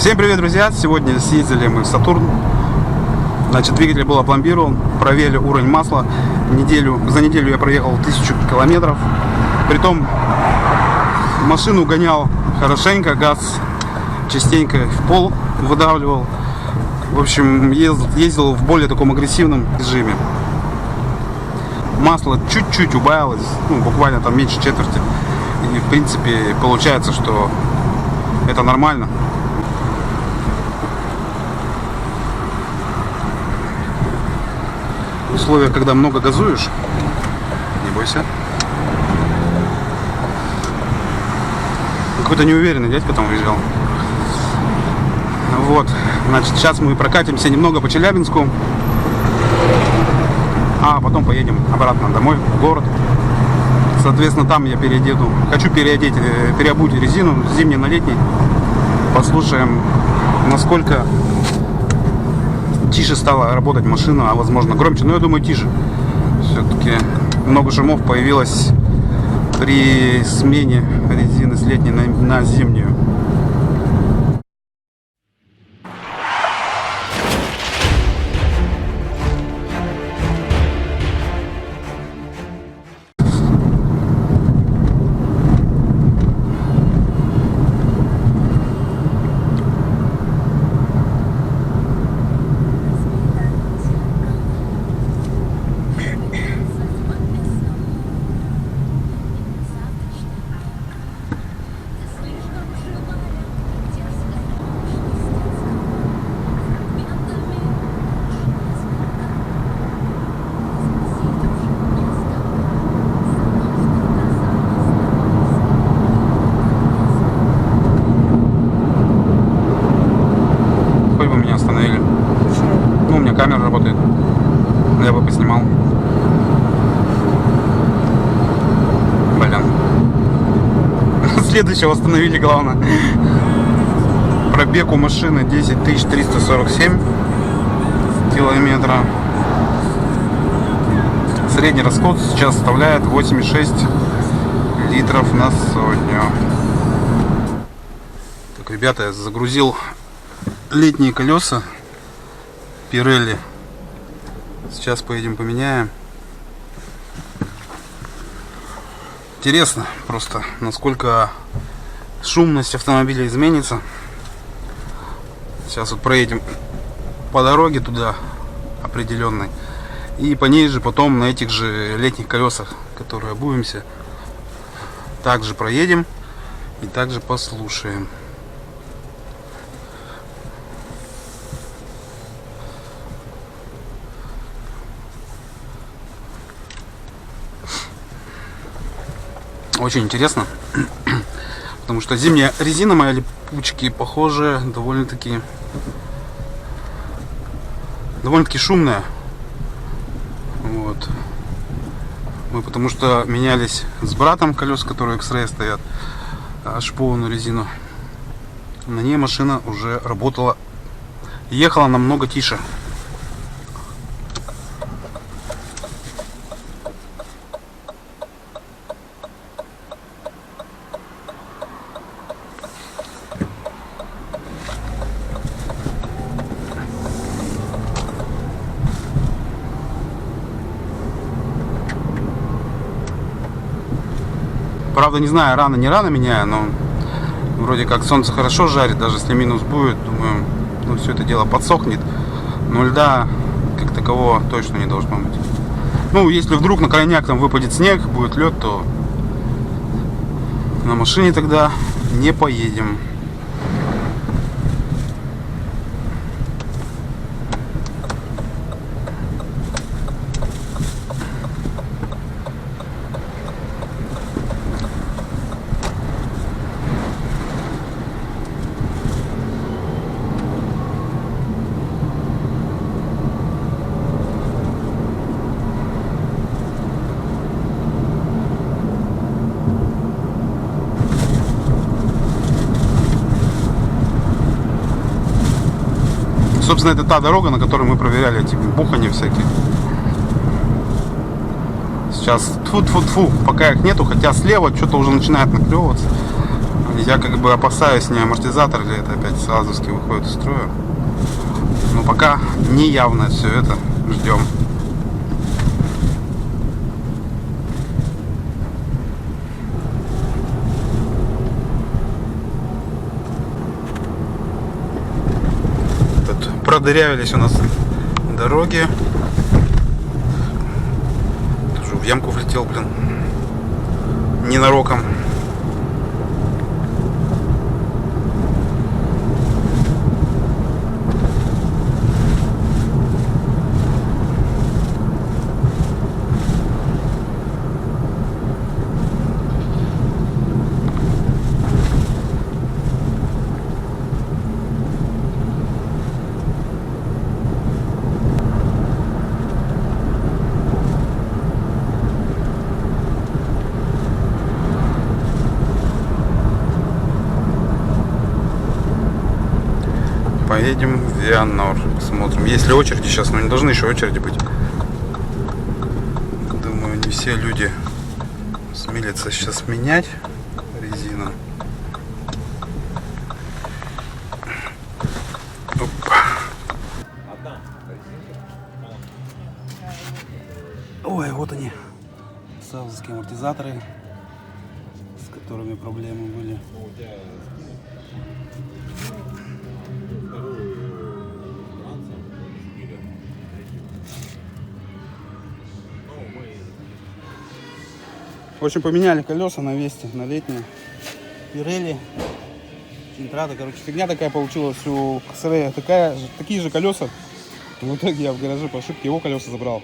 Всем привет, друзья! Сегодня съездили мы в Сатурн. Значит, двигатель был опломбирован, проверили уровень масла. За неделю я проехал 1000 километров. Притом машину гонял хорошенько, газ частенько в пол выдавливал. В общем, ездил в более таком агрессивном режиме. Масло чуть-чуть убавилось, буквально там меньше четверти. И в принципе получается, что это нормально. Условия, когда много газуешь, не бойся. Какой-то неуверенный дядька там уезжал. Вот, значит, сейчас мы прокатимся немного по Челябинску, а потом поедем обратно домой, в город. Соответственно, там я хочу переобуть резину с зимней на летний. Послушаем, насколько тише стала работать машина, а возможно громче, но я думаю тише. Все-таки много шумов появилось при смене резины с летней на зимнюю. Камера работает. Я бы поснимал. Блин. Следующего остановили, главное. Пробег у машины 10 347 километра. Средний расход сейчас составляет 8,6 литров на сотню. Так, ребята, я загрузил летние колеса Pirelli. Сейчас поедем поменяем. Интересно просто, насколько шумность автомобиля изменится. Сейчас вот проедем по дороге туда определенной, и по ней же потом на этих же летних колесах, которые обуемся, также проедем и также послушаем. Очень интересно, потому что зимняя резина моя, липучки, похоже, довольно-таки шумная. Вот. Мы потому что менялись с братом колес, которые X-Ray стоят, шпованную резину. На ней машина уже работала, ехала намного тише. Правда, не знаю, рано не рано меняю, но вроде как солнце хорошо жарит, даже если минус будет, думаю, все это дело подсохнет. Но льда как такового точно не должно быть. Если вдруг на крайняк там выпадет снег, будет лед, то на машине тогда не поедем. Собственно, это та дорога, на которой мы проверяли эти бухани всякие. Сейчас тьфу-тьфу-тьфу, пока их нету, хотя слева что-то уже начинает наклевываться. Я как бы опасаюсь, не амортизатор или это опять САЗовский выходит из строя. Но пока не явно все это. Ждем. Тут продырявились у нас дороги. Тоже в ямку влетел, блин. Ненароком. Поедем в Вианор, посмотрим. Есть ли очереди сейчас, но не должны еще очереди быть. Думаю, не все люди смелятся сейчас менять резину. Опа. Ой, вот они, САЗовские амортизаторы, с которыми проблемы были. В общем, поменяли колеса на Весте, на летние. Пирелли, Центрада, короче, фигня такая получилась у X-Ray, такие же колеса. В итоге я в гараже по ошибке его колеса забрал.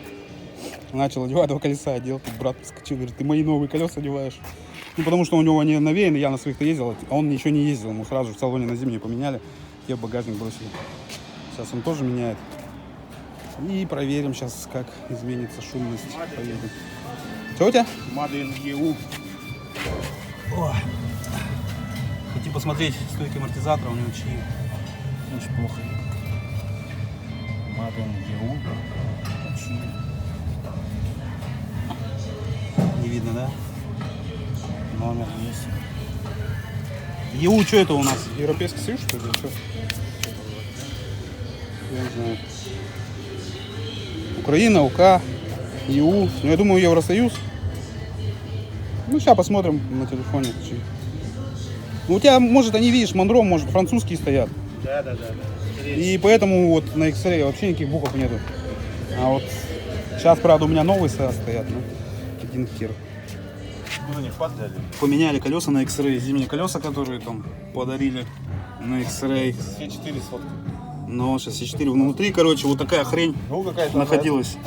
Начал одевать, два колеса одел, тут брат подскочил, говорит, ты мои новые колеса одеваешь. Ну, потому что у него они новее, я на своих-то ездил, а он еще не ездил, ему сразу в салоне на зимние поменяли, те в багажник бросили. Сейчас он тоже меняет. И проверим сейчас, как изменится шумность. Поедем. Что у тебя? Made EU. Хотите посмотреть стойки амортизатора, у него чьи? Очень плохо. Made EU. Не видно, да? Номер есть. ЕУ, что это у нас? Европейский Союз, что ли? Что? Я не знаю. Украина, УК, ЕУ. Ну, я думаю, Евросоюз. Ну, сейчас посмотрим на телефоне. Ну, у тебя, может, они, видишь, Монро, может, французские стоят. Да. И поэтому вот на X-Ray вообще никаких букв нету. А вот сейчас, правда, у меня новые стоят, ну, один хер. Куда они подляли? Поменяли колеса на X-Ray, зимние колеса, которые там подарили на X-Ray. Все 4 сотки. Но сейчас C4 внутри, короче, вот такая хрень Ну, какая-то находилась.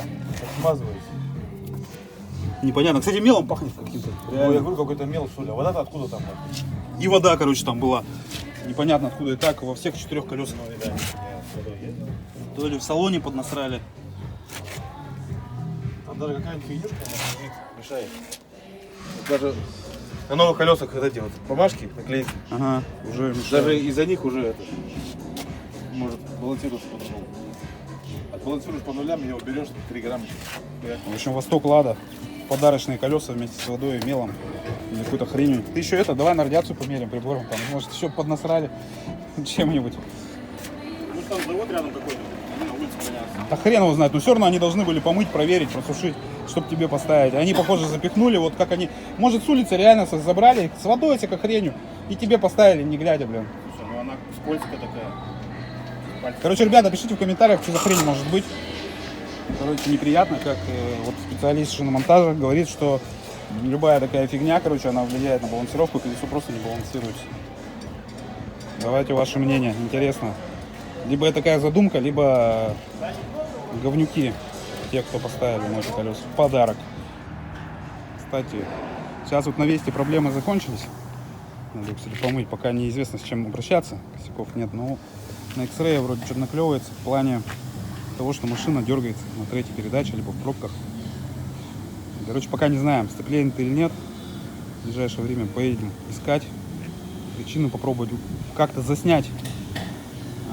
смазывается. Непонятно. Кстати, мелом пахнет каким-то. Ну, я говорю, какой-то мел, что ли. А вода-то откуда там? И вода, короче, там была. Непонятно откуда. И так во всех 4 колесах. Ну, да, я с водой ездил. То ли в салоне поднасрали. Там даже какая-нибудь фигнюшка мешает. Даже на новых колесах, когда делают бумажки, наклейки, Ага, уже мешает. даже из-за них уже это может балансироваться по-другому. Отбалансируешь по нулям, его берешь 3 граммчика. В общем, Восток Лада. Подарочные колеса вместе с водой и мелом. Или какой-то хренью. Ты еще это, давай на радиацию померим прибором. Там, может, еще поднасрали чем-нибудь. Ну, там завод рядом какой-то, они на улице хранятся. Да хрен его знает. Но все равно они должны были помыть, проверить, просушить, чтобы тебе поставить. Они, похоже, запихнули, вот как они... Может, с улицы реально забрали, с водой, всякой хренью, и тебе поставили, не глядя, блин. Слушай, ну она скользкая такая. Короче, ребята, пишите в комментариях, что за хрень может быть. Короче, неприятно, как вот специалист шиномонтажа говорит, что любая такая фигня, короче, она влияет на балансировку, колесо просто не балансируется. Давайте ваше мнение, интересно. Либо это такая задумка, либо говнюки, те, кто поставили на эти колеса. Подарок. Кстати, сейчас вот на Весте проблемы закончились. Надо, кстати, помыть, пока неизвестно, с чем обращаться. Косяков нет, но на X-Ray вроде что-то наклевывается в плане того, что машина дергается на третьей передаче, либо в пробках. Короче, пока не знаем, сцепление или нет. В ближайшее время поедем искать причину, попробовать как-то заснять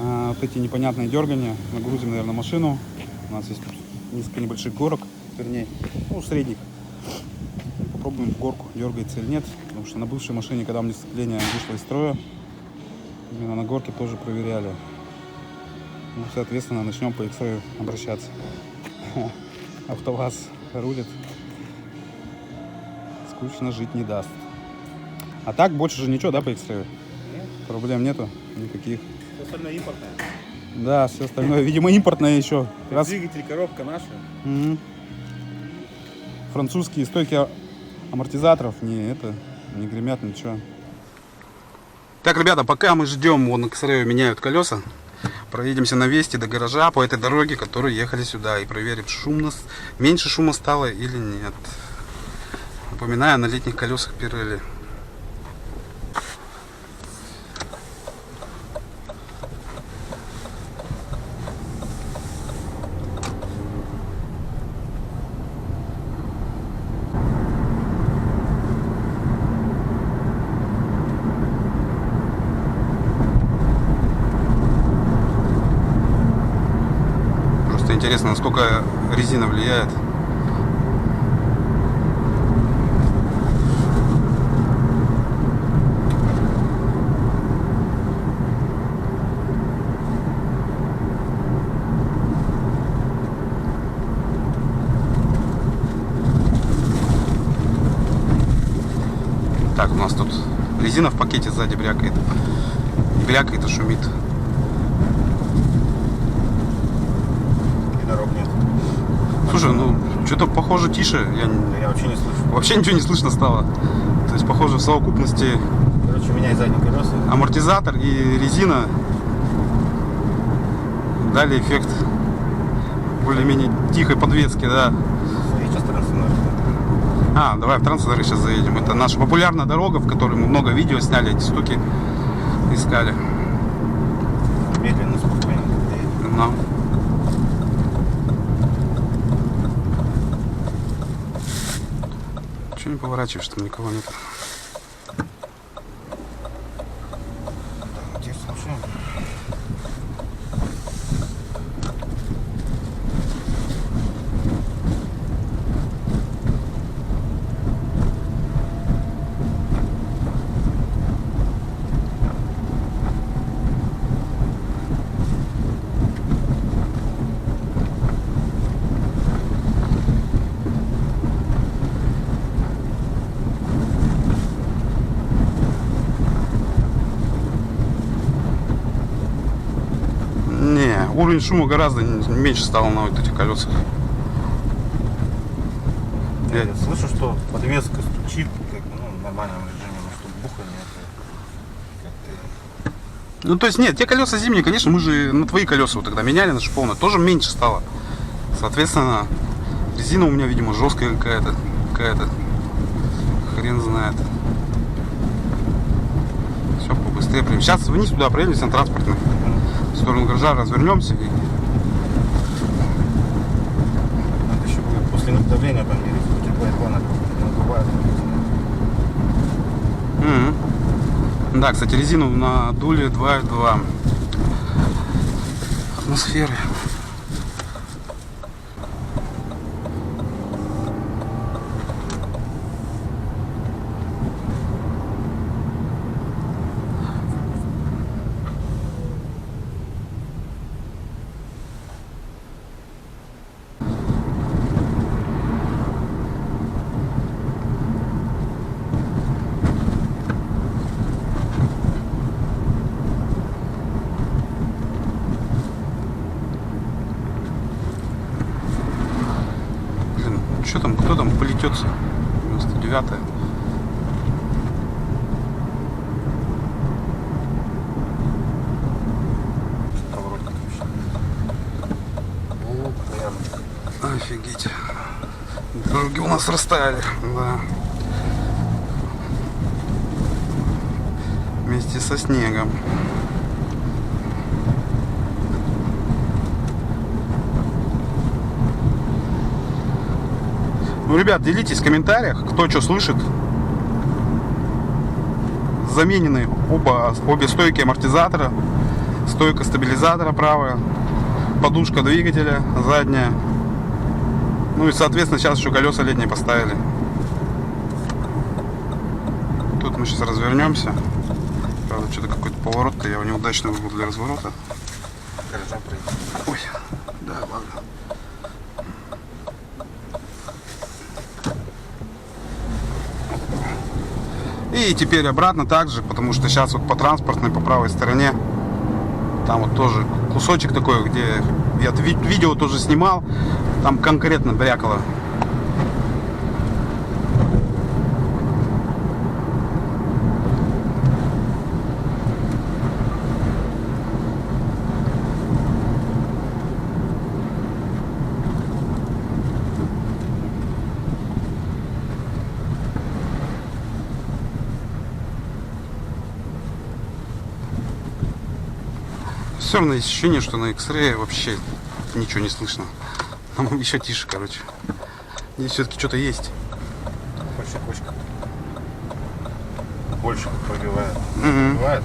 вот эти непонятные дергания. Нагрузим, наверное, машину. У нас есть тут несколько небольших горок, вернее, ну, средних. попробуем горку, дергается или нет. Потому что на бывшей машине, когда у меня сцепление вышло из строя, именно на горке тоже проверяли. Ну, соответственно, начнем по X-Ray обращаться. АвтоВАЗ рулит. Скучно жить не даст. А так больше же ничего, да, по X-Ray? Нет. Проблем нету никаких. Все остальное импортное. Да, все остальное, видимо, импортное еще. Раз... Двигатель, коробка наша. Мгм. Французские стойки амортизаторов не гремят, ничего. Так, ребята, пока мы ждем, вон на X-Ray меняют колеса, проедемся на Весте до гаража по этой дороге, которые ехали сюда, и проверим, меньше шума стало или нет. Напоминаю, на летних колесах Pirelli. Просто интересно, насколько резина влияет. Так, у нас тут резина в пакете сзади брякает. Брякает и шумит. И дорог нет. Слушай, ну что-то похоже тише. Я вообще не слышу. Вообще ничего не слышно стало. То есть, похоже, в совокупности Короче, меняй задние колеса. амортизатор и резина дали эффект более-менее тихой подвески, да. И сейчас трансформатор. Давай в Трансфер сейчас заедем. Это наша популярная дорога, в которой мы много видео сняли, эти штуки искали. Медленно, спокойно. Но. Чего не поворачиваешь, там никого нет. Теперь слушаем. Не, уровень шума гораздо меньше стал на вот этих колесах. Я слышу, что подвеска стучит, как бы, в нормальном режиме, но что бухание это как-то. Ну, то есть, нет, те колеса зимние, конечно, мы же на твои колеса вот тогда меняли, наши полные, тоже меньше стало. Соответственно, резина у меня, видимо, жесткая какая-то. Хрен знает. Все, побыстрее прям. Сейчас вниз туда проедемся на транспортный. В сторону гаража развернемся и... Надо еще будет после давления померить, теплая плана надувает. Да, кстати, резину надули 2,2 атмосферы. Что там, кто там полетется? 99-е. Поворотник вообще. Офигеть. Дороги у нас растаяли, да. Вместе со снегом. Ну, ребят, делитесь в комментариях, кто что слышит. Заменены обе стойки амортизатора, стойка стабилизатора правая, подушка двигателя задняя. Ну и, соответственно, сейчас еще колеса летние поставили. Мы сейчас развернемся. Правда, что-то какой-то поворот-то я неудачно выбрал для разворота. Ой, да, ладно. И теперь обратно также, потому что сейчас вот по транспортной, по правой стороне, там вот тоже кусочек такой, где я видео тоже снимал, там конкретно брякало. Все равно есть ощущение, что на X-Ray вообще ничего не слышно. Там еще тише, короче. Здесь все-таки что-то есть. Больше кочка. Больше пробивает. Мгм. Пробивает.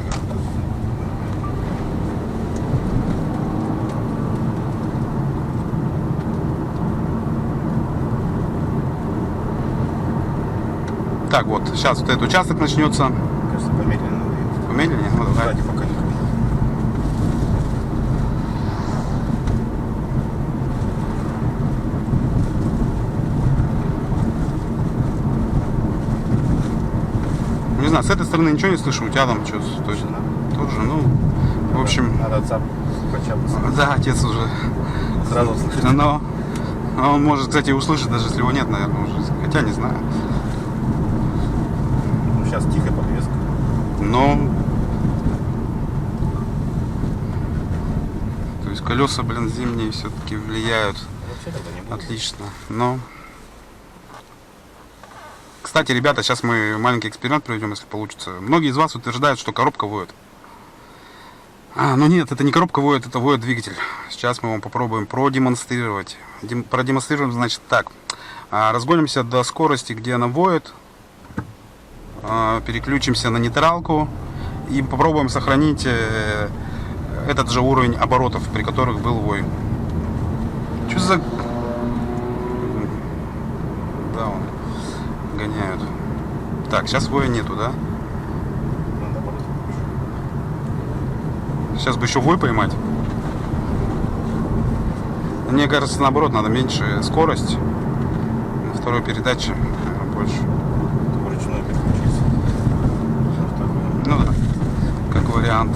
Так, вот, сейчас вот этот участок начнется. Кажется, помедленнее надо ехать. Помедленнее? Ну, давай. Сзади пока не. Не знаю, с этой стороны ничего не слышу, у тебя там что-то точно. Тоже, ну, в общем, Надо отца почапаться. да, отец уже. Сразу слышит. Но он может, кстати, и услышать, даже если его нет, наверное, уже. Хотя не знаю. Ну, сейчас тихая подвеска. Но... То есть колеса, блин, зимние все-таки влияют Вообще тогда не будет. отлично. Но... Кстати, ребята, сейчас мы маленький эксперимент проведем, если получится. Многие из вас утверждают, что коробка воет. Ну нет, это не коробка воет, это воет двигатель. Сейчас мы вам попробуем продемонстрировать. Продемонстрируем, значит, так. Разгонимся до скорости, где она воет. Переключимся на нейтралку. И попробуем сохранить этот же уровень оборотов, при которых был вой. Что за... Да, он гоняют. Так, сейчас воя нету, да? Ну, наоборот. Сейчас бы еще вой поймать. Мне кажется, наоборот, надо меньше скорость. На второй передаче, наверное, больше. Вручную переключиться. На вторую. Ну да, как вариант.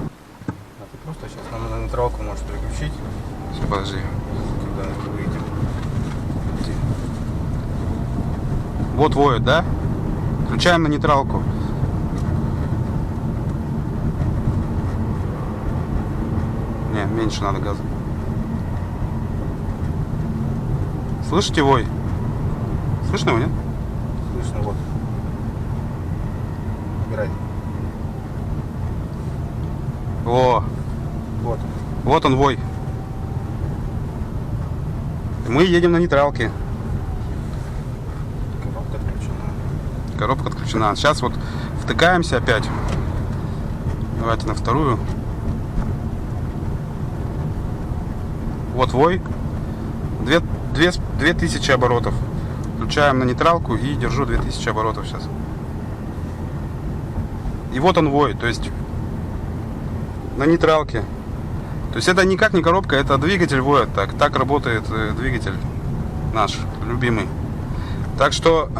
А ты просто сейчас на нейтралку можешь переключить, Сейчас, подожди. когда выйдем. Вот воет, да? Включаем на нейтралку. Не, меньше надо газа. Слышите вой? Слышно его, нет? Слышно, вот. Убирай. О, Вот. вот он вой. Мы едем на нейтралке. Коробка отключена. Коробка отключена. Сейчас вот втыкаемся опять. Давайте на вторую. Вот вой. 2000 оборотов. Включаем на нейтралку и держу 2000 оборотов сейчас. И вот он вой. То есть на нейтралке. То есть это никак не коробка, это двигатель воет. Так работает двигатель наш любимый. Так что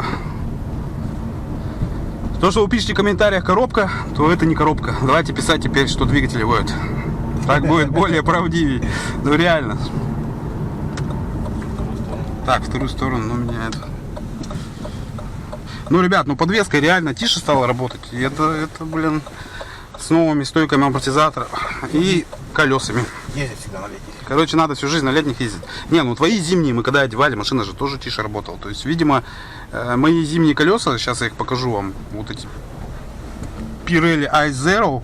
то, что вы пишете в комментариях коробка, то это не коробка. Давайте писать теперь, что двигатель воет. Так будет более правдивее. Ну реально. Так, вторую сторону, ну меня это... Ну, ребят, ну подвеска реально тише стала работать. И это, блин, с новыми стойками амортизатора и колесами. Ездить всегда на летних. Короче, надо всю жизнь на летних ездить. Не, ну твои зимние, мы когда одевали, машина же тоже тише работала. То есть, видимо, мои зимние колеса, сейчас я их покажу вам, вот эти Pirelli Ice Zero,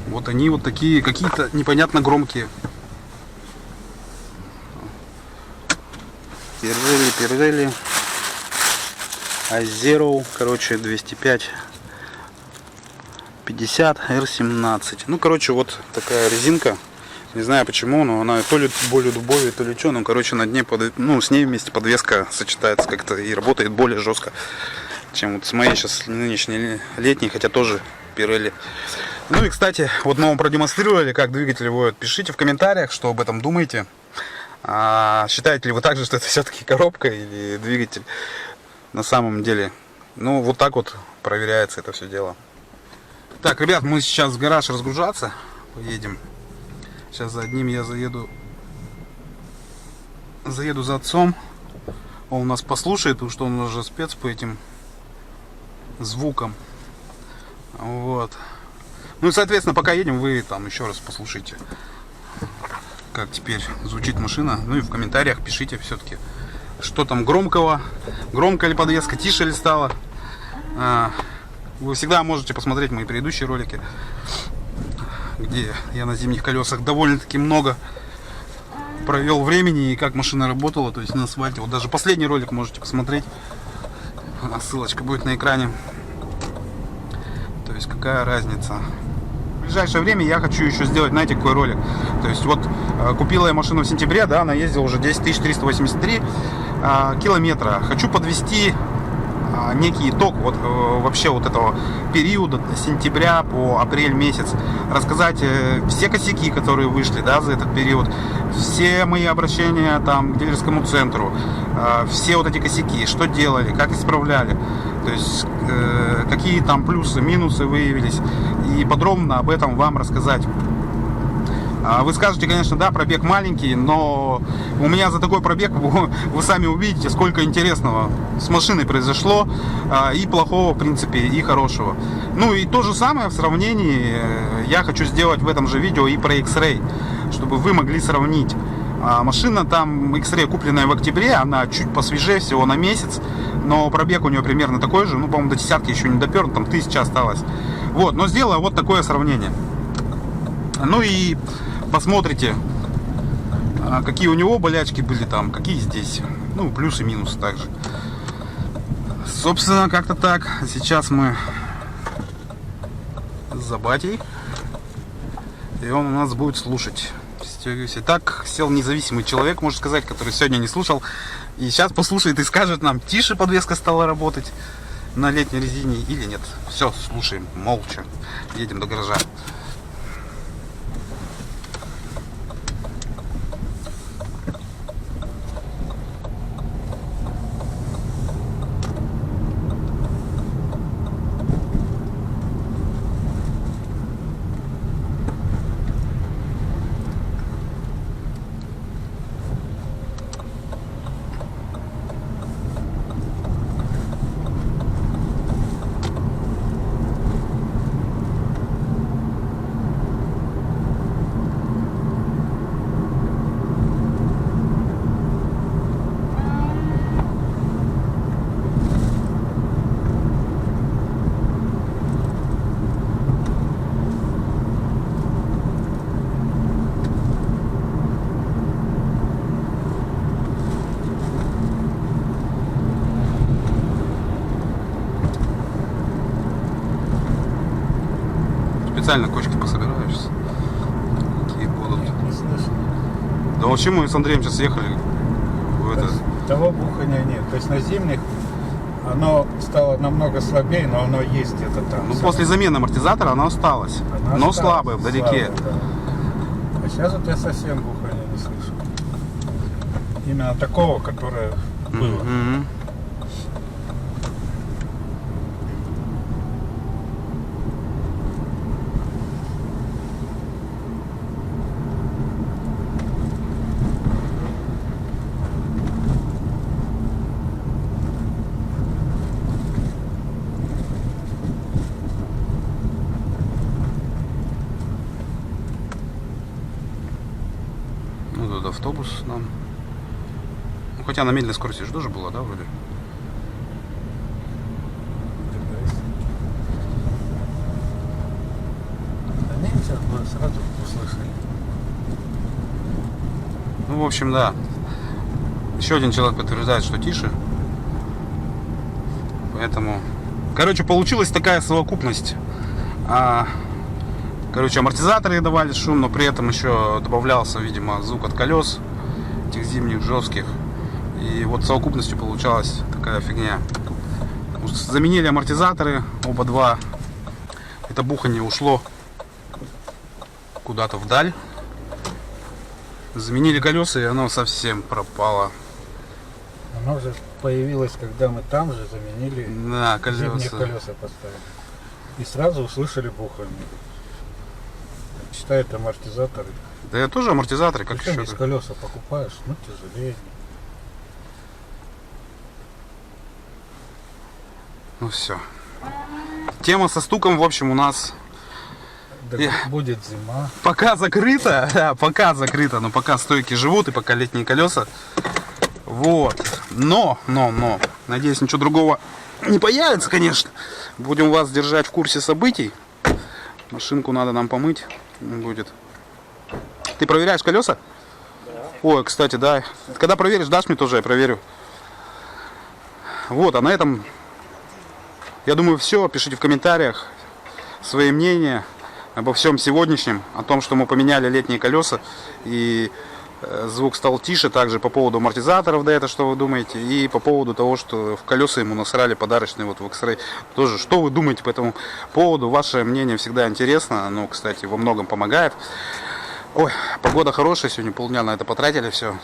вот они вот такие, какие-то непонятно громкие. Pirelli Ice Zero, короче, 205 50 R17. Ну, короче, вот такая резинка. Не знаю почему, но она то ли более дубовая, то ли что. Ну, короче, на дне, ну, с ней вместе подвеска сочетается как-то и работает более жестко. чем вот с моей сейчас нынешней летней, хотя тоже Pirelli. Ну и, кстати, вот мы вам продемонстрировали, как двигатель воет. Пишите в комментариях, что об этом думаете. Считаете ли вы также, что это все-таки коробка или двигатель на самом деле? Ну, вот так вот проверяется это все дело. Так, ребят, мы сейчас в гараж разгружаться поедем. Сейчас за одним я заеду за отцом. Он у нас послушает, потому что он уже спец по этим звукам. Вот. Ну и, соответственно, пока едем, вы там еще раз послушайте, как теперь звучит машина. Ну и в комментариях пишите все-таки, что там громкого. Громкая ли подвеска, тише ли стала. Вы всегда можете посмотреть мои предыдущие ролики, где я на зимних колесах довольно-таки много провел времени и как машина работала, то есть на асфальте. Вот даже последний ролик можете посмотреть. Ссылочка будет на экране. То есть какая разница. В ближайшее время я хочу еще сделать, знаете, какой ролик. То есть вот купила я машину в сентябре, да, она ездила уже 10 383 километра. Хочу подвести некий итог вот вообще вот этого периода с сентября по апрель месяц, рассказать все косяки, которые вышли, да, за этот период, все мои обращения там к дилерскому центру, все вот эти косяки, что делали, как исправляли, то есть какие там плюсы, минусы выявились, и подробно об этом вам рассказать. Вы скажете, конечно, да, пробег маленький, но у меня за такой пробег вы сами увидите, сколько интересного с машиной произошло, и плохого, в принципе, и хорошего. Ну и то же самое в сравнении я хочу сделать в этом же видео и про X-Ray, чтобы вы могли сравнить. Машина там X-Ray, купленная в октябре, она чуть посвежее, всего на месяц, но пробег у нее примерно такой же, ну, по-моему, до десятки еще не доперт, там 1000 осталось. Вот, но сделаю вот такое сравнение. Ну и посмотрите, какие у него болячки были там, какие здесь. Ну, плюсы и минусы также. Собственно, как-то так. Сейчас мы за батей, и он у нас будет слушать. Итак, сел независимый человек, можно сказать, который сегодня не слушал. И сейчас послушает и скажет нам, тише подвеска стала работать на летней резине или нет. Все, слушаем молча. Едем до гаража. Специально кочки пособираю сейчас. Какие будут. Не слышу. Да вообще мы с Андреем сейчас ехали в это. Того бухания нет. То есть на зимних оно стало намного слабее, но оно есть где-то там. Ну, после замены амортизатора оно осталось. Оно Но осталось, слабое вдалеке. слабое, да. А сейчас вот я совсем бухания не слышу. Именно такого, которое было. Мгм. Ну, тут автобус нам. Ну, хотя на медленной скорости же тоже было, да, вроде? Да нет, сейчас бы сразу услышали. Ну, в общем, да. Еще один человек подтверждает, что тише. Поэтому... Короче, получилась такая совокупность. Короче, амортизаторы давали шум, но при этом еще добавлялся, видимо, звук от колес, этих зимних жестких. И вот совокупностью получалась такая фигня. Заменили амортизаторы, оба два. Это бухание ушло куда-то вдаль. Заменили колеса, и оно совсем пропало. Оно же появилось, когда мы там же заменили Да, зимние колеса. колеса поставили. И сразу услышали бухание. Считают амортизаторы. Да я тоже амортизаторы, как Причем еще. здесь колеса покупаешь, ну тяжелее. Ну все. Тема со стуком, в общем, у нас Да будет зима. пока закрыта. Да, пока закрыта, но пока стойки живут и пока летние колеса. Вот. Но, надеюсь, ничего другого не появится, конечно. Будем вас держать в курсе событий. Машинку надо нам помыть будет. Ты проверяешь колеса? Да. Ой, кстати, да. Когда проверишь, дашь мне тоже, я проверю. Вот, а на этом, я думаю, все. Пишите в комментариях свои мнения обо всем сегодняшнем, о том, что мы поменяли летние колеса и звук стал тише, также по поводу амортизаторов, да, это что вы думаете, и по поводу того, что в колеса ему насрали подарочные вот в X-Ray. Тоже, что вы думаете по этому поводу, ваше мнение всегда интересно, оно, кстати, во многом помогает. Ой, погода хорошая, сегодня полдня на это потратили, все.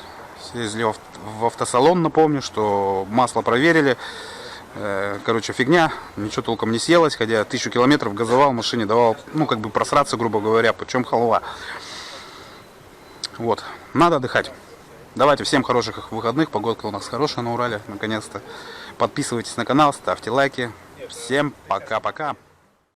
Съездили в автосалон, напомню, что масло проверили. Короче, фигня, ничего толком не съелось, хотя 1000 километров газовал, машине давал, ну, как бы просраться, грубо говоря, почем халва. Вот, надо отдыхать. Давайте, всем хороших выходных, погодка у нас хорошая на Урале, наконец-то. Подписывайтесь на канал, ставьте лайки. Всем пока-пока.